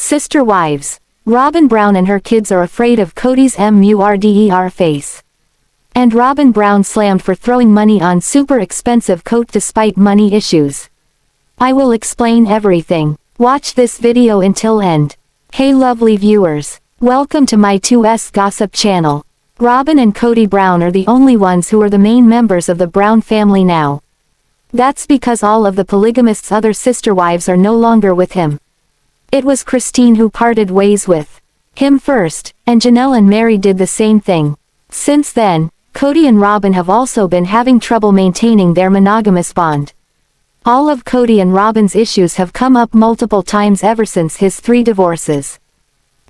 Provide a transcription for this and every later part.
Sister wives. Robyn Brown and her kids are afraid of Kody's MUR face. And Robyn Brown slammed for throwing money on super expensive coat despite money issues. I will explain everything. Watch this video until end. Hey lovely viewers. Welcome to my 2S Gossip channel. Robyn and Kody Brown are the only ones who are the main members of the Brown family now. That's because all of the polygamist's other sister wives are no longer with him. It was Christine who parted ways with him first, and Janelle and Meri did the same thing. Since then, Kody and Robyn have also been having trouble maintaining their monogamous bond. All of Kody and Robyn's issues have come up multiple times ever since his 3 divorces.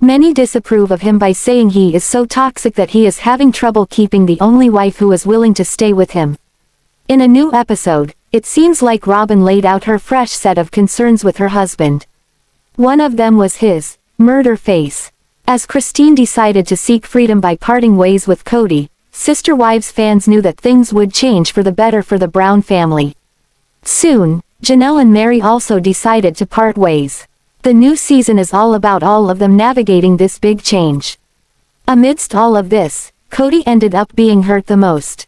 Many disapprove of him by saying he is so toxic that he is having trouble keeping the only wife who is willing to stay with him. In a new episode, it seems like Robyn laid out her fresh set of concerns with her husband. One of them was his murder face. As Christine decided to seek freedom by parting ways with Kody, Sister Wives fans knew that things would change for the better for the Brown family. Soon, Janelle and Meri also decided to part ways. The new season is all about all of them navigating this big change. Amidst all of this, Kody ended up being hurt the most.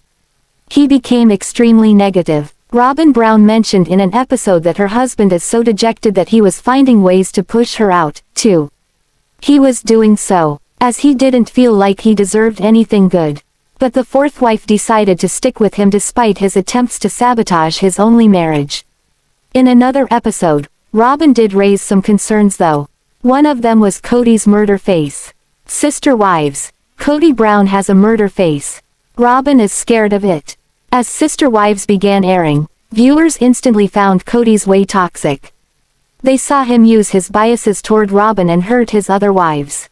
He became extremely negative. Robyn Brown mentioned in an episode that her husband is so dejected that he was finding ways to push her out, too. He was doing so, as he didn't feel like he deserved anything good. But the 4th wife decided to stick with him despite his attempts to sabotage his only marriage. In another episode, Robyn did raise some concerns though. One of them was Kody's murder face. Sister wives. Kody Brown has a murder face. Robyn is scared of it. As Sister Wives began airing, viewers instantly found Kody's way toxic. They saw him use his biases toward Robyn and hurt his other wives.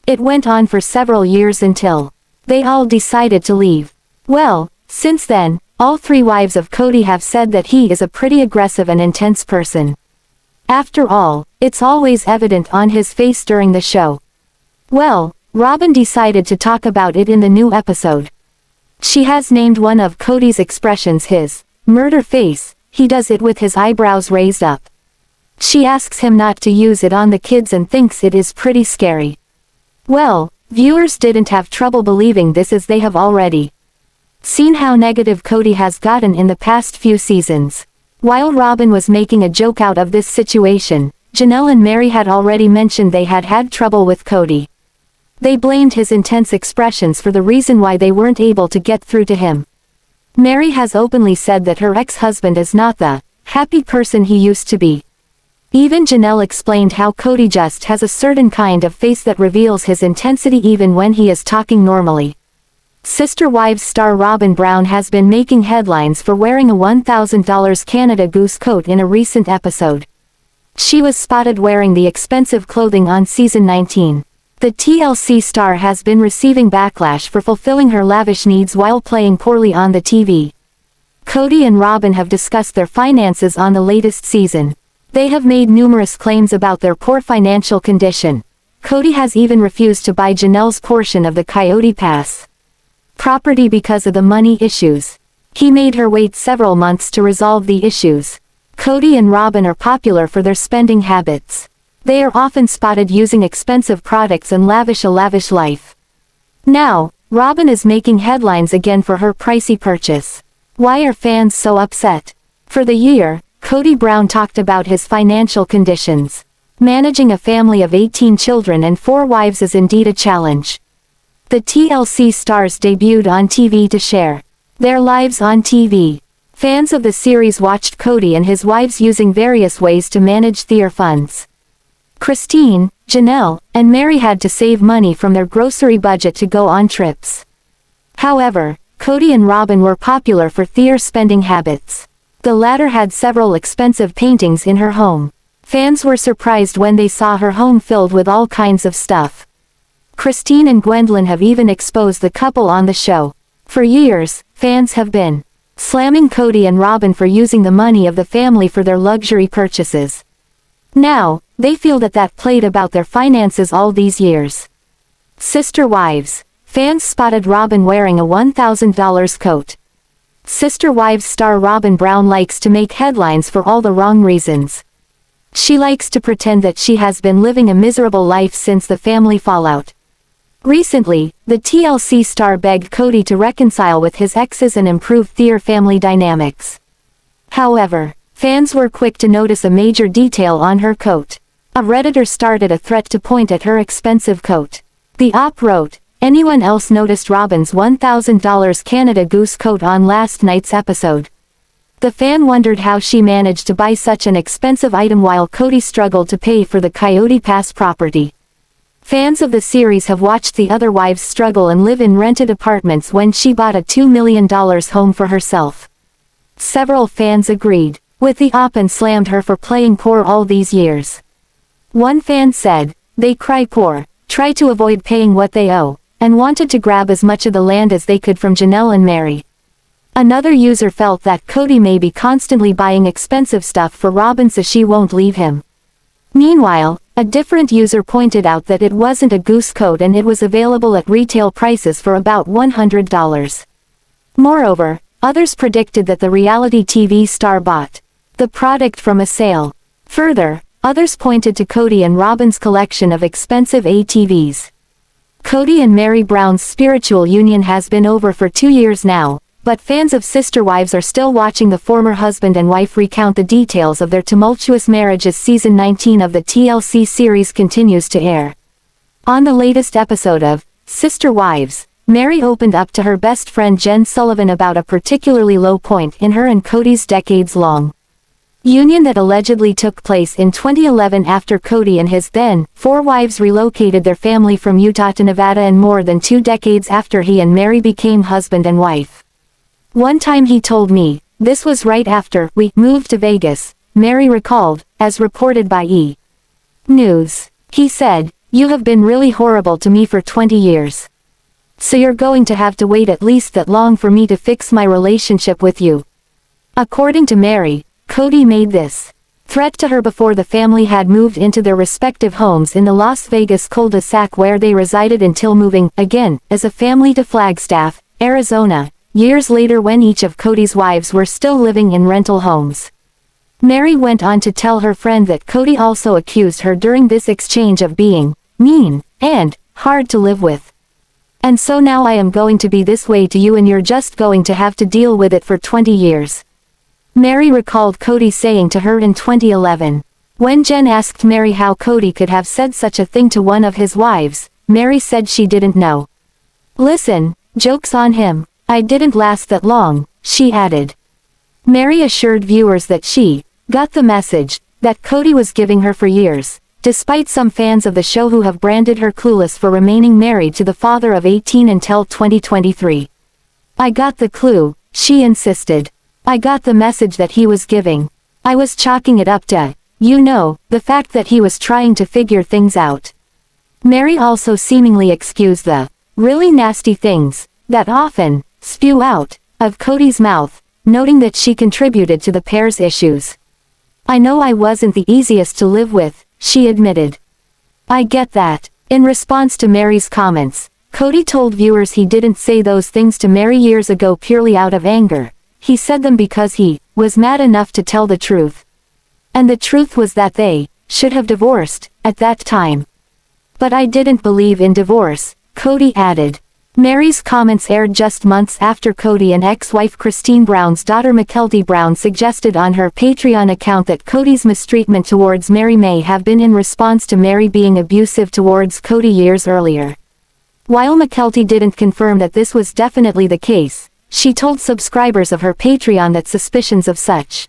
It went on for several years until they all decided to leave. Well, since then, all 3 wives of Kody have said that he is a pretty aggressive and intense person. After all, it's always evident on his face during the show. Well, Robyn decided to talk about it in the new episode. She has named one of Kody's expressions his murder face. He does it with his eyebrows raised up. She asks him not to use it on the kids and thinks it is pretty scary. Well, viewers didn't have trouble believing this as they have already seen how negative Kody has gotten in the past few seasons. While Robyn was making a joke out of this situation, Janelle and Meri had already mentioned they had had trouble with Kody. They blamed his intense expressions for the reason why they weren't able to get through to him. Meri has openly said that her ex-husband is not the happy person he used to be. Even Janelle explained how Kody just has a certain kind of face that reveals his intensity even when he is talking normally. Sister Wives star Robyn Brown has been making headlines for wearing a $1,000 Canada Goose coat in a recent episode. She was spotted wearing the expensive clothing on season 19. The TLC star has been receiving backlash for fulfilling her lavish needs while playing poorly on the TV. Kody and Robyn have discussed their finances on the latest season. They have made numerous claims about their poor financial condition. Kody has even refused to buy Janelle's portion of the Coyote Pass property because of the money issues. He made her wait several months to resolve the issues. Kody and Robyn are popular for their spending habits. They are often spotted using expensive products and lavish a lavish life. Now, Robyn is making headlines again for her pricey purchase. Why are fans so upset? For the year, Kody Brown talked about his financial conditions. Managing a family of 18 children and 4 wives is indeed a challenge. The TLC stars debuted on TV to share their lives on TV. Fans of the series watched Kody and his wives using various ways to manage their funds. Christine, Janelle, and Meri had to save money from their grocery budget to go on trips. However, Kody and Robyn were popular for their spending habits. The latter had several expensive paintings in her home. Fans were surprised when they saw her home filled with all kinds of stuff. Christine and Gwendlyn have even exposed the couple on the show. For years, fans have been slamming Kody and Robyn for using the money of the family for their luxury purchases. Now, they feel that played about their finances all these years. Sister Wives. Fans spotted Robyn wearing a $1,000 coat. Sister Wives star Robyn Brown likes to make headlines for all the wrong reasons. She likes to pretend that she has been living a miserable life since the family fallout. Recently, the TLC star begged Kody to reconcile with his exes and improve their family dynamics. However, fans were quick to notice a major detail on her coat. A Redditor started a thread to point at her expensive coat. The op wrote, "Anyone else noticed Robyn's $1,000 Canada Goose coat on last night's episode?" The fan wondered how she managed to buy such an expensive item while Kody struggled to pay for the Coyote Pass property. Fans of the series have watched the other wives struggle and live in rented apartments when she bought a $2 million home for herself. Several fans agreed with the op and slammed her for playing poor all these years. One fan said, "They cry poor, try to avoid paying what they owe, and wanted to grab as much of the land as they could from Janelle and Meri." Another user felt that Kody may be constantly buying expensive stuff for Robyn so she won't leave him. Meanwhile, a different user pointed out that it wasn't a goose coat and it was available at retail prices for about $100. Moreover, others predicted that the reality TV star bought the product from a sale. Further, others pointed to Kody and Robyn's collection of expensive ATVs. Kody and Meri Brown's spiritual union has been over for 2 years now, but fans of sister wives are still watching the former husband and wife recount the details of their tumultuous marriage as season 19 of the TLC series continues to air. On the latest episode of Sister Wives, Meri opened up to her best friend Jen Sullivan about a particularly low point in her and Kody's decades-long union that allegedly took place in 2011 after Kody and his then 4 wives relocated their family from Utah to Nevada and more than 2 decades after he and Meri became husband and wife. "One time he told me, this was right after we moved to Vegas," Meri recalled, as reported by E! News. "He said, 'You have been really horrible to me for 20 years. So you're going to have to wait at least that long for me to fix my relationship with you.'" According to Meri, Kody made this threat to her before the family had moved into their respective homes in the Las Vegas cul-de-sac where they resided until moving, again, as a family to Flagstaff, Arizona, years later when each of Kody's wives were still living in rental homes. Meri went on to tell her friend that Kody also accused her during this exchange of being mean and hard to live with. "And so now I am going to be this way to you and you're just going to have to deal with it for 20 years. Meri recalled Kody saying to her in 2011. When Jen asked Meri how Kody could have said such a thing to one of his wives, Meri said she didn't know. "Listen, joke's on him. I didn't last that long," she added. Meri assured viewers that she got the message that Kody was giving her for years, despite some fans of the show who have branded her clueless for remaining married to the father of 18 until 2023. "I got the clue," she insisted. "I got the message that he was giving. I was chalking it up to, the fact that he was trying to figure things out." Meri also seemingly excused the really nasty things that often spew out of Kody's mouth, noting that she contributed to the pair's issues. "I know I wasn't the easiest to live with," she admitted. "I get that." In response to Meri's comments, Kody told viewers he didn't say those things to Meri years ago purely out of anger. He said them because he was mad enough to tell the truth. And the truth was that they should have divorced at that time. "But I didn't believe in divorce," Kody added. Meri's comments aired just months after Kody and ex-wife Christine Brown's daughter Mykelti Brown suggested on her Patreon account that Kody's mistreatment towards Meri may have been in response to Meri being abusive towards Kody years earlier. While Mykelti didn't confirm that this was definitely the case, she told subscribers of her Patreon that suspicions of such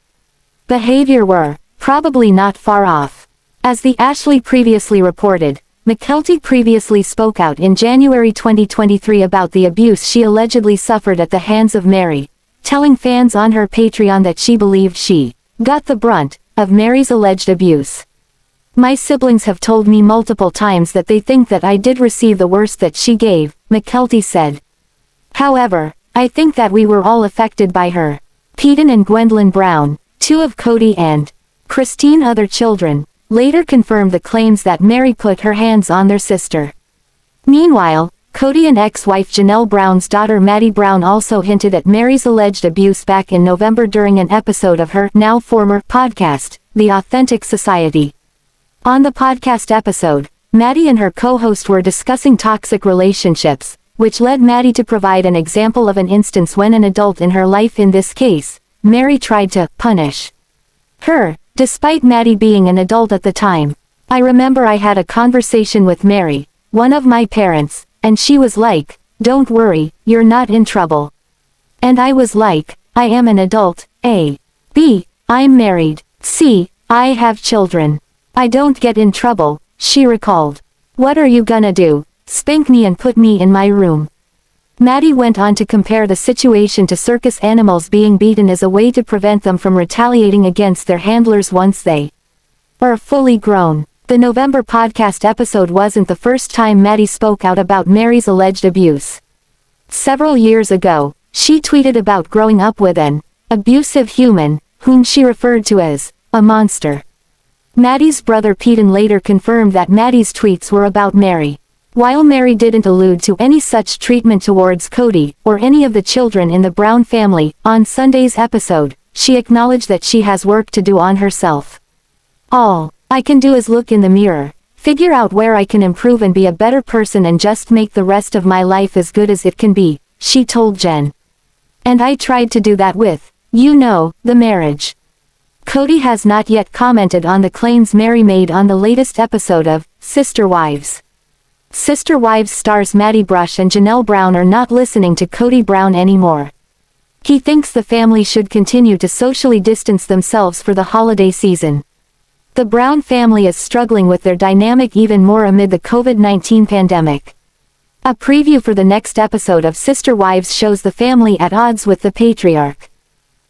behavior were probably not far off. As the Ashley previously reported, Mykelti previously spoke out in January 2023 about the abuse she allegedly suffered at the hands of Meri, telling fans on her Patreon that she believed she got the brunt of Meri's alleged abuse. "My siblings have told me multiple times that they think that I did receive the worst that she gave," Mykelti said. "However, I think that we were all affected by her." Paedon and Gwendlyn Brown, 2 of Kody and Christine other children, later confirmed the claims that Meri put her hands on their sister. Meanwhile, Kody and ex-wife Janelle Brown's daughter Meri Brown also hinted at Meri's alleged abuse back in November during an episode of her now former podcast, the authentic society. On the podcast episode, Maddie and her co-host were discussing toxic relationships, which led Maddie to provide an example of an instance when an adult in her life, in this case, Meri, tried to punish her, despite Maddie being an adult at the time. I remember I had a conversation with Meri, one of my parents, and she was like, "Don't worry, you're not in trouble." And I was like, I am an adult, A. B. I'm married. C. I have children. I don't get in trouble, she recalled. What are you gonna do? Spank me and put me in my room? Maddie went on to compare the situation to circus animals being beaten as a way to prevent them from retaliating against their handlers once they are fully grown. The November podcast episode wasn't the first time Maddie spoke out about Meri's alleged abuse. Several years ago, she tweeted about growing up with an abusive human, whom she referred to as a monster. Maddie's brother Paedon later confirmed that Maddie's tweets were about Meri. While Meri didn't allude to any such treatment towards Kody, or any of the children in the Brown family, on Sunday's episode, she acknowledged that she has work to do on herself. All I can do is look in the mirror, figure out where I can improve and be a better person and just make the rest of my life as good as it can be, she told Jen. And I tried to do that with, the marriage. Kody has not yet commented on the claims Meri made on the latest episode of Sister Wives. Sister Wives stars Meri Brown and Janelle Brown are not listening to Kody Brown anymore. He thinks the family should continue to socially distance themselves for the holiday season. The Brown family is struggling with their dynamic even more amid the COVID-19 pandemic. A preview for the next episode of Sister Wives shows the family at odds with the patriarch.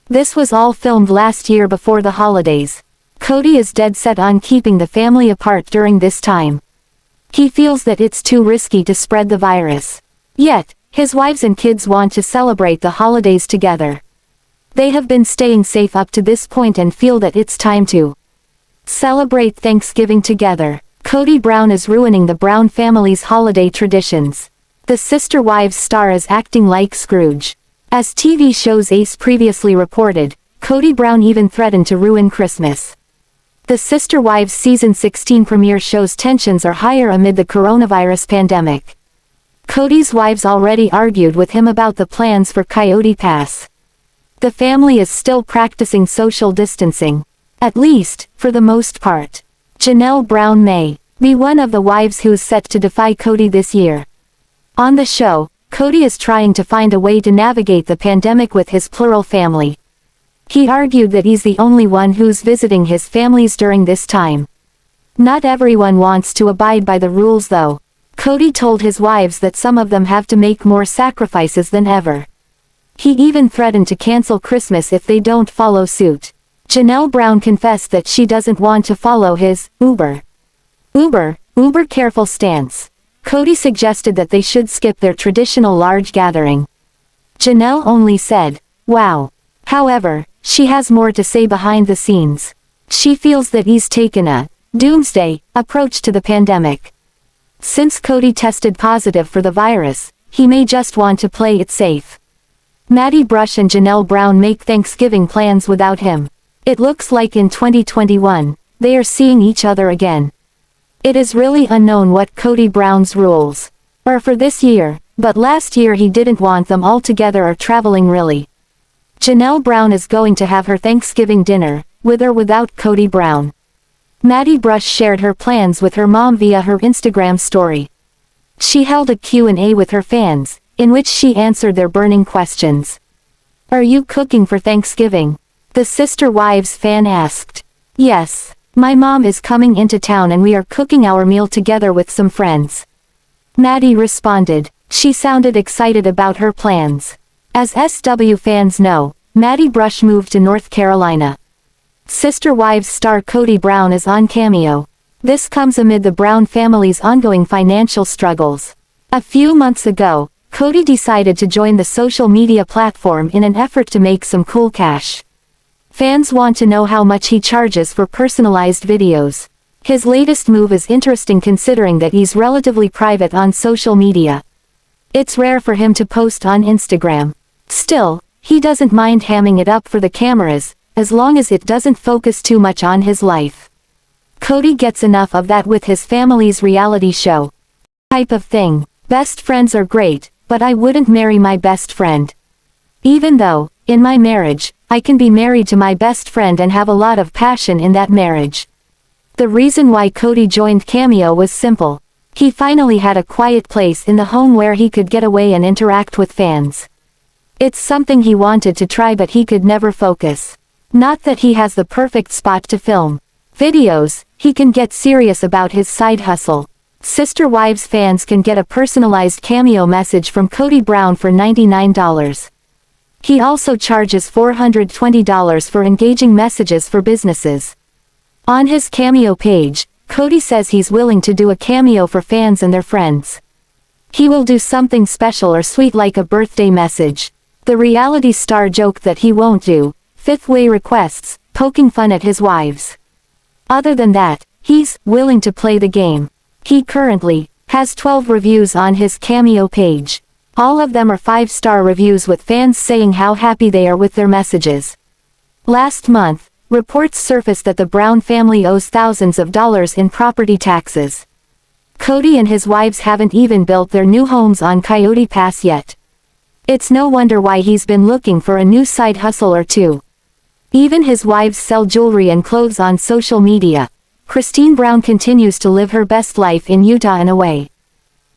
This was all filmed last year before the holidays. Kody is dead set on keeping the family apart during this time. He feels that it's too risky to spread the virus. Yet, his wives and kids want to celebrate the holidays together. They have been staying safe up to this point and feel that it's time to celebrate Thanksgiving together. Kody Brown is ruining the Brown family's holiday traditions. The Sister Wives star is acting like Scrooge. As TV show's Ace previously reported, Kody Brown even threatened to ruin Christmas. The Sister Wives Season 16 premiere shows tensions are higher amid the coronavirus pandemic. Kody's wives already argued with him about the plans for Coyote Pass. The family is still practicing social distancing. At least, for the most part. Janelle Brown may be one of the wives who's set to defy Kody this year. On the show, Kody is trying to find a way to navigate the pandemic with his plural family. He argued that he's the only one who's visiting his families during this time. Not everyone wants to abide by the rules though. Kody told his wives that some of them have to make more sacrifices than ever. He even threatened to cancel Christmas if they don't follow suit. Janelle Brown confessed that she doesn't want to follow his uber careful stance. Kody suggested that they should skip their traditional large gathering. Janelle only said, "Wow." However, she has more to say behind the scenes. She feels that he's taken a doomsday approach to the pandemic. Since Kody tested positive for the virus, he may just want to play it safe. Meri Brown and Janelle Brown make Thanksgiving plans without him. It looks like in 2021, they are seeing each other again. It is really unknown what Kody Brown's rules are for this year, but last year he didn't want them all together or traveling really. Janelle Brown is going to have her Thanksgiving dinner, with or without Kody Brown. Meri Brown shared her plans with her mom via her Instagram story. She held a Q&A with her fans, in which she answered their burning questions. "Are you cooking for Thanksgiving?" the Sister Wives fan asked. "Yes. My mom is coming into town and we are cooking our meal together with some friends." Meri responded. She sounded excited about her plans. As SW fans know, Meri Brown moved to North Carolina. Sister Wives star Kody Brown is on Cameo. This comes amid the Brown family's ongoing financial struggles. A few months ago, Kody decided to join the social media platform in an effort to make some cool cash. Fans want to know how much he charges for personalized videos. His latest move is interesting considering that he's relatively private on social media. It's rare for him to post on Instagram. Still, he doesn't mind hamming it up for the cameras, as long as it doesn't focus too much on his life. Kody gets enough of that with his family's reality show type of thing. Best friends are great, but I wouldn't marry my best friend. Even though, in my marriage, I can be married to my best friend and have a lot of passion in that marriage. The reason why Kody joined Cameo was simple. He finally had a quiet place in the home where he could get away and interact with fans. It's something he wanted to try but he could never focus. Not that he has the perfect spot to film videos, he can get serious about his side hustle. Sister Wives fans can get a personalized cameo message from Kody Brown for $99. He also charges $420 for engaging messages for businesses. On his Cameo page, Kody says he's willing to do a cameo for fans and their friends. He will do something special or sweet like a birthday message. The reality star joked that he won't do fifth way requests, poking fun at his wives. Other than that, he's willing to play the game. He currently has 12 reviews on his Cameo page. All of them are 5-star reviews with fans saying how happy they are with their messages. Last month, reports surfaced that the Brown family owes thousands of dollars in property taxes. Kody and his wives haven't even built their new homes on Coyote Pass yet. It's no wonder why he's been looking for a new side hustle or two. Even his wives sell jewelry and clothes on social media. Christine Brown continues to live her best life in Utah and away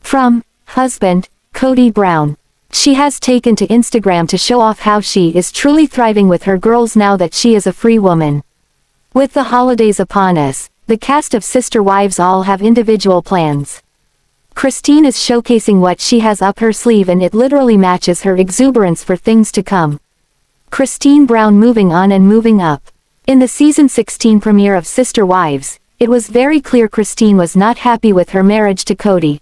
from husband, Kody Brown. She has taken to Instagram to show off how she is truly thriving with her girls now that she is a free woman. With the holidays upon us, the cast of Sister Wives all have individual plans. Christine is showcasing what she has up her sleeve and it literally matches her exuberance for things to come. Christine Brown moving on and moving up. In the season 16 premiere of Sister Wives, it was very clear Christine was not happy with her marriage to Kody.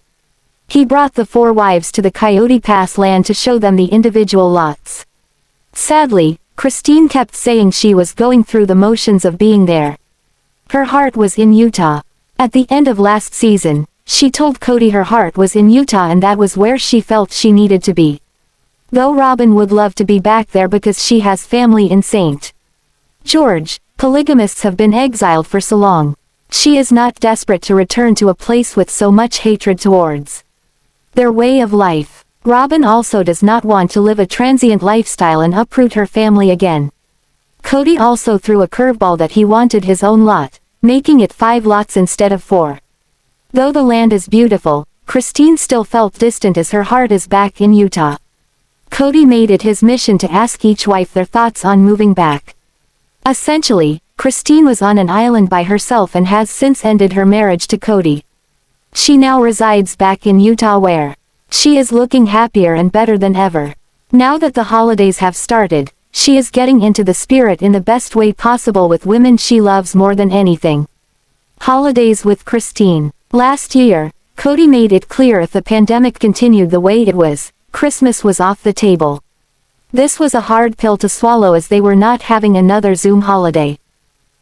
He brought the 4 wives to the Coyote Pass land to show them the individual lots. Sadly, Christine kept saying she was going through the motions of being there. Her heart was in Utah. At the end of last season, she told Kody her heart was in Utah and that was where she felt she needed to be. Though Robyn would love to be back there because she has family in St. George, polygamists have been exiled for so long. She is not desperate to return to a place with so much hatred towards their way of life. Robyn also does not want to live a transient lifestyle and uproot her family again. Kody also threw a curveball that he wanted his own lot, making it 5 lots instead of 4. Though the land is beautiful, Christine still felt distant as her heart is back in Utah. Kody made it his mission to ask each wife their thoughts on moving back. Essentially, Christine was on an island by herself and has since ended her marriage to Kody. She now resides back in Utah where she is looking happier and better than ever. Now that the holidays have started, she is getting into the spirit in the best way possible with women she loves more than anything. Holidays with Christine. Last year, Kody made it clear if the pandemic continued the way it was, Christmas was off the table. This was a hard pill to swallow as they were not having another Zoom holiday.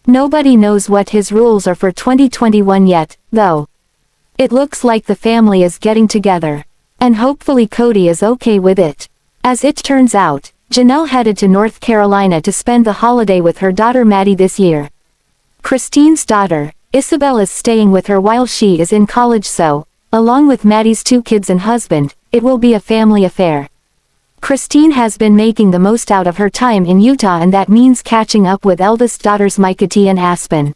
Nobody knows what his rules are for 2021 yet, though. It looks like the family is getting together. And hopefully Kody is okay with it. As it turns out, Janelle headed to North Carolina to spend the holiday with her daughter Maddie this year. Christine's daughter, Ysabel, is staying with her while she is in college, so, along with Maddie's 2 kids and husband, it will be a family affair. Christine has been making the most out of her time in Utah and that means catching up with eldest daughters Mykelti and Aspyn.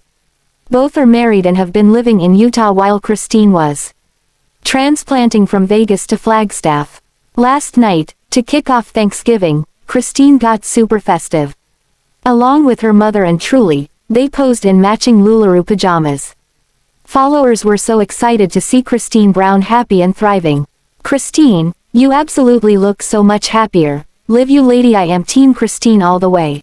Both are married and have been living in Utah while Christine was transplanting from Vegas to Flagstaff. Last night, to kick off Thanksgiving, Christine got super festive. Along with her mother and Truely, they posed in matching LuLaRoe pajamas. Followers were so excited to see Christine Brown happy and thriving. Christine, you absolutely look so much happier. Live you lady, I am Team Christine all the way.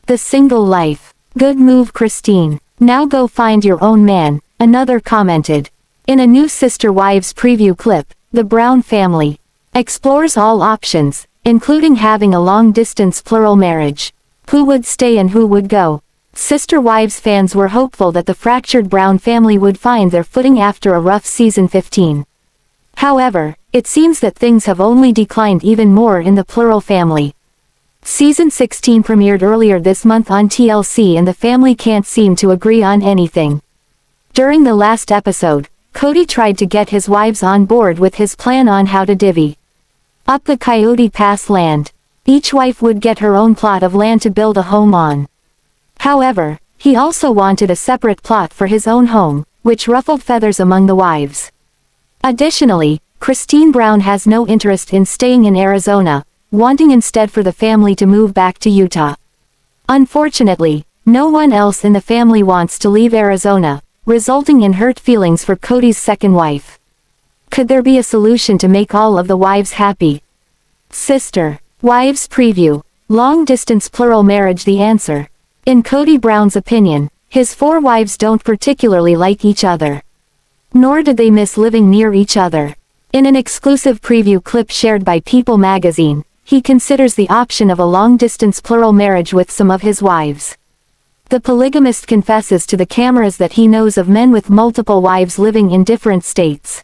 The single life. Good move Christine. Now go find your own man, another commented. In a new Sister Wives preview clip, the Brown family explores all options, including having a long-distance plural marriage. Who would stay and who would go? Sister Wives fans were hopeful that the fractured Brown family would find their footing after a rough season 15. However, it seems that things have only declined even more in the plural family. Season 16 premiered earlier this month on TLC and the family can't seem to agree on anything. During the last episode, Kody tried to get his wives on board with his plan on how to divvy up the Coyote Pass land. Each wife would get her own plot of land to build a home on. However, he also wanted a separate plot for his own home, which ruffled feathers among the wives. Additionally, Christine Brown has no interest in staying in Arizona, wanting instead for the family to move back to Utah. Unfortunately, no one else in the family wants to leave Arizona, resulting in hurt feelings for Kody's second wife. Could there be a solution to make all of the wives happy? Sister Wives Preview. Long distance plural marriage. The answer. In Kody Brown's opinion, his 4 wives don't particularly like each other. Nor did they miss living near each other. In an exclusive preview clip shared by People magazine, he considers the option of a long-distance plural marriage with some of his wives. The polygamist confesses to the cameras that he knows of men with multiple wives living in different states.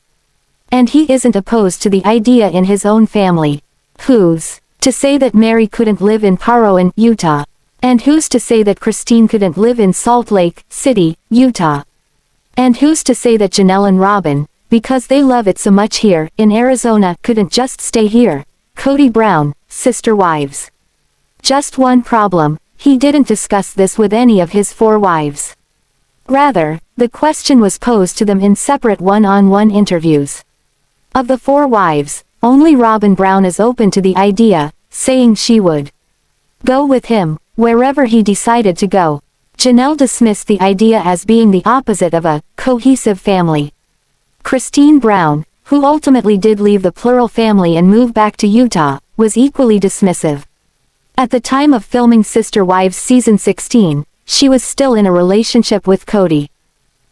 And he isn't opposed to the idea in his own family. Who's to say that Meri couldn't live in Paedon, Utah? And who's to say that Christine couldn't live in Salt Lake City, Utah? And who's to say that Janelle and Robyn, because they love it so much here in Arizona, couldn't just stay here? Kody Brown, sister wives. Just one problem, he didn't discuss this with any of his 4 wives. Rather, the question was posed to them in separate one-on-one interviews. Of the 4 wives, only Robyn Brown is open to the idea, saying she would go with him wherever he decided to go. Janelle dismissed the idea as being the opposite of a cohesive family. Christine Brown, who ultimately did leave the plural family and move back to Utah, was equally dismissive. At the time of filming Sister Wives Season 16, she was still in a relationship with Kody.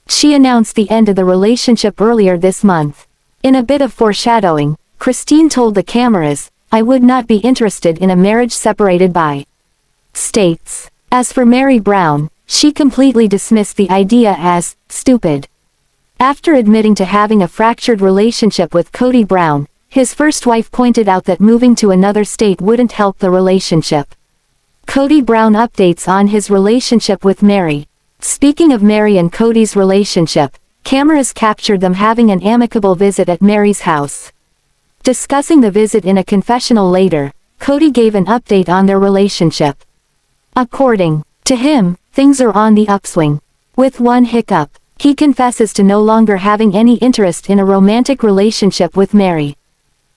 She announced the end of the relationship earlier this month. In a bit of foreshadowing, Christine told the cameras, "I would not be interested in a marriage separated by states." As for Meri Brown, she completely dismissed the idea as stupid. After admitting to having a fractured relationship with Kody Brown, his first wife pointed out that moving to another state wouldn't help the relationship. Kody Brown updates on his relationship with Meri. Speaking of Meri and Kody's relationship, cameras captured them having an amicable visit at Meri's house. Discussing the visit in a confessional later, Kody gave an update on their relationship. According to him, things are on the upswing. With one hiccup, he confesses to no longer having any interest in a romantic relationship with Meri.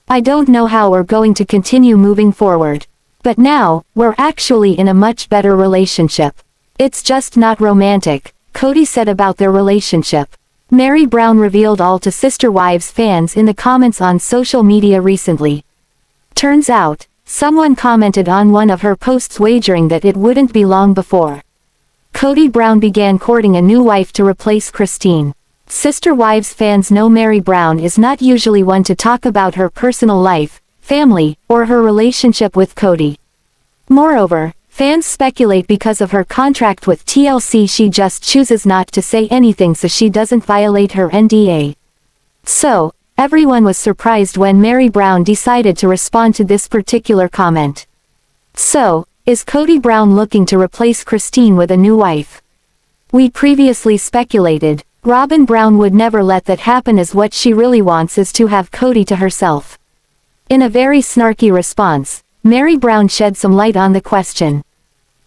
"I don't know how we're going to continue moving forward. But now, we're actually in a much better relationship. It's just not romantic," Kody said about their relationship. Meri Brown revealed all to Sister Wives fans in the comments on social media recently. Turns out, someone commented on one of her posts wagering that it wouldn't be long before Kody Brown began courting a new wife to replace Christine. Sister Wives fans know Meri Brown is not usually one to talk about her personal life, family, or her relationship with Kody. Moreover, fans speculate because of her contract with TLC she just chooses not to say anything so she doesn't violate her NDA. So, everyone was surprised when Meri Brown decided to respond to this particular comment. So, is Kody Brown looking to replace Christine with a new wife? We previously speculated, Robyn Brown would never let that happen as what she really wants is to have Kody to herself. In a very snarky response, Meri Brown shed some light on the question.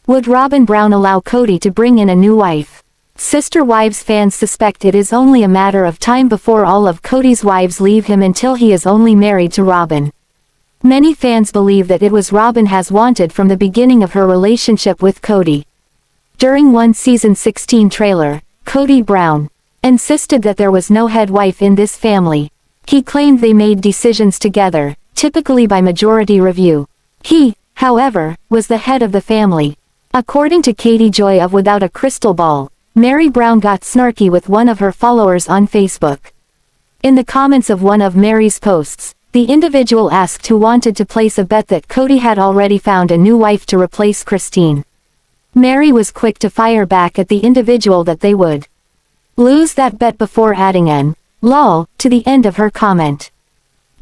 Would Robyn Brown allow Kody to bring in a new wife? Sister Wives fans suspect it is only a matter of time before all of Kody's wives leave him until he is only married to Robyn. Many fans believe that it was Robyn has wanted from the beginning of her relationship with Kody. During one Season 16 trailer, Kody Brown insisted that there was no head wife in this family. He claimed they made decisions together, typically by majority review. He, however, was the head of the family. According to Katie Joy of Without a Crystal Ball, Meri Brown got snarky with one of her followers on Facebook. In the comments of one of Meri's posts, the individual asked who wanted to place a bet that Kody had already found a new wife to replace Christine. Meri was quick to fire back at the individual that they would lose that bet before adding an lol to the end of her comment.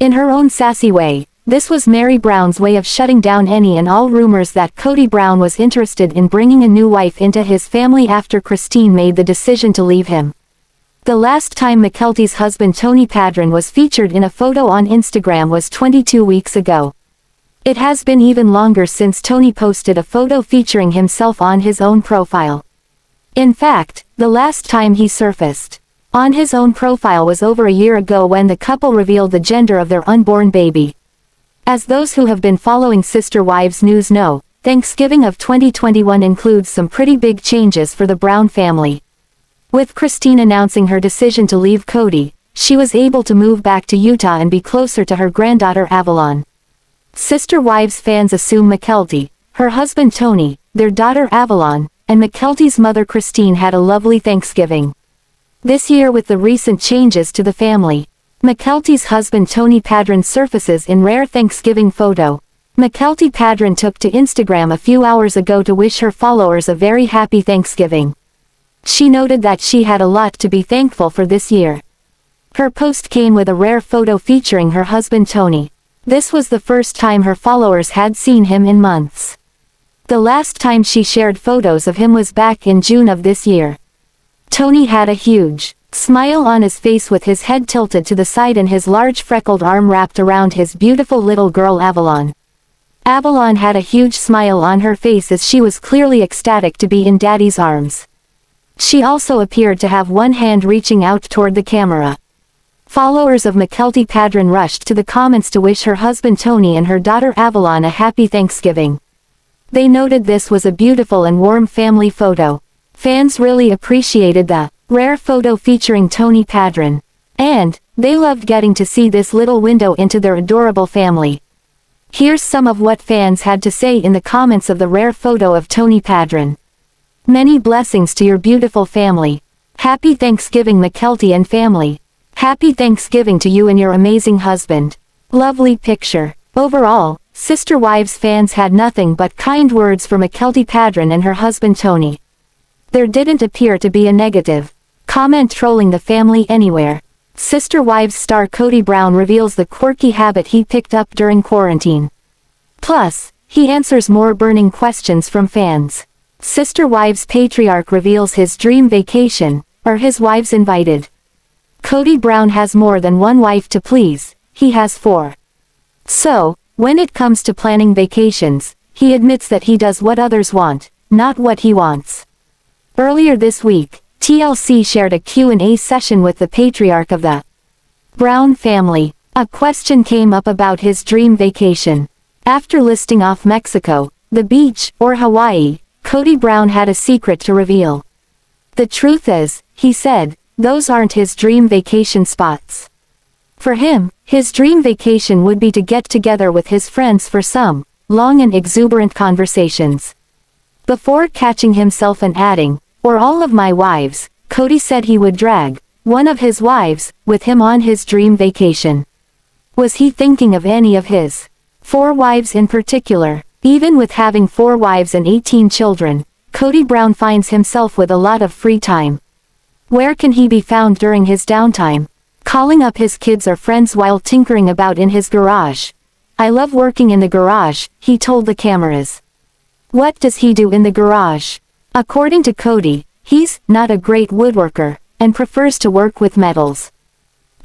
In her own sassy way, This was Meri Brown's way of shutting down any and all rumors that Kody Brown was interested in bringing a new wife into his family after Christine made the decision to leave him. The last time Mykelti's husband Tony Paedon was featured in a photo on Instagram was 22 weeks ago. It has been even longer since Tony posted a photo featuring himself on his own profile. In fact, the last time he surfaced on his own profile was over a year ago when the couple revealed the gender of their unborn baby. As those who have been following Sister Wives news know, Thanksgiving of 2021 includes some pretty big changes for the Brown family. With Christine announcing her decision to leave Kody, she was able to move back to Utah and be closer to her granddaughter Avalon. Sister Wives fans assume Mykelti, her husband Tony, their daughter Avalon, and Mykelti's mother Christine had a lovely Thanksgiving this year. With the recent changes to the family, Mykelti's husband Tony Paedon surfaces in rare Thanksgiving photo. Mykelti Paedon took to Instagram a few hours ago to wish her followers a very happy Thanksgiving. She noted that she had a lot to be thankful for this year. Her post came with a rare photo featuring her husband Tony. This was the first time her followers had seen him in months. The last time she shared photos of him was back in June of this year. Tony had a huge smile on his face with his head tilted to the side and his large freckled arm wrapped around his beautiful little girl Avalon. Avalon had a huge smile on her face as she was clearly ecstatic to be in Daddy's arms. She also appeared to have one hand reaching out toward the camera. Followers of Mykelti Paedon rushed to the comments to wish her husband Tony and her daughter Avalon a happy Thanksgiving. They noted this was a beautiful and warm family photo. Fans really appreciated the rare photo featuring Tony Paedon, and they loved getting to see this little window into their adorable family. Here's some of what fans had to say in the comments of the rare photo of Tony Paedon. Many blessings to your beautiful family. Happy Thanksgiving Mykelti and family. Happy Thanksgiving to you and your amazing husband. Lovely picture. Overall, Sister Wives fans had nothing but kind words for Mykelti Paedon and her husband Tony. There didn't appear to be a negative comment trolling the family anywhere. Sister Wives star Kody Brown reveals the quirky habit he picked up during quarantine. Plus, he answers more burning questions from fans. Sister Wives patriarch reveals his dream vacation. Are his wives invited? Kody Brown has more than one wife to please, he has 4. So, when it comes to planning vacations, he admits that he does what others want, not what he wants. Earlier this week, TLC shared a Q&A session with the patriarch of the Brown family. A question came up about his dream vacation. After listing off Mexico, the beach, or Hawaii, Kody Brown had a secret to reveal. The truth is, he said, those aren't his dream vacation spots. For him, his dream vacation would be to get together with his friends for some long and exuberant conversations. Before catching himself and adding, or all of my wives, Kody said he would drag one of his wives with him on his dream vacation. Was he thinking of any of his 4 wives in particular? Even with having 4 wives and 18 children, Kody Brown finds himself with a lot of free time. Where can he be found during his downtime? Calling up his kids or friends while tinkering about in his garage. I love working in the garage, he told the cameras. What does he do in the garage? According to Kody, he's not a great woodworker, and prefers to work with metals.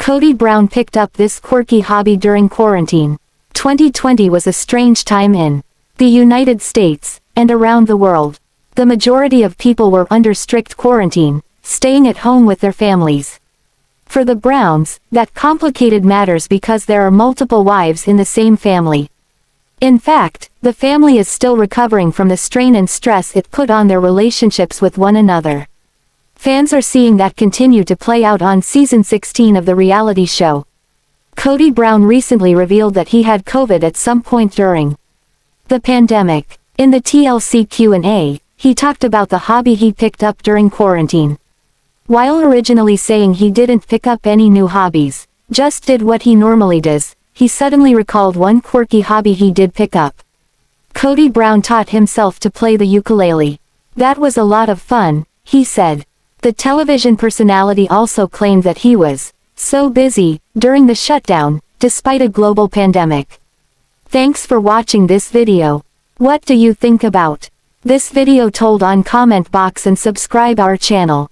Kody Brown picked up this quirky hobby during quarantine. 2020 was a strange time in the United States, and around the world. The majority of people were under strict quarantine, staying at home with their families. For the Browns, that complicated matters because there are multiple wives in the same family. In fact, the family is still recovering from the strain and stress it put on their relationships with one another. Fans are seeing that continue to play out on season 16 of the reality show. Kody Brown recently revealed that he had COVID at some point during the pandemic. In the TLC Q&A, he talked about the hobby he picked up during quarantine. While originally saying he didn't pick up any new hobbies, just did what he normally does, he suddenly recalled one quirky hobby he did pick up. Kody Brown taught himself to play the ukulele. That was a lot of fun, he said. The television personality also claimed that he was so busy during the shutdown, despite a global pandemic. Thanks for watching this video. What do you think about this video? Told on comment box and subscribe our channel.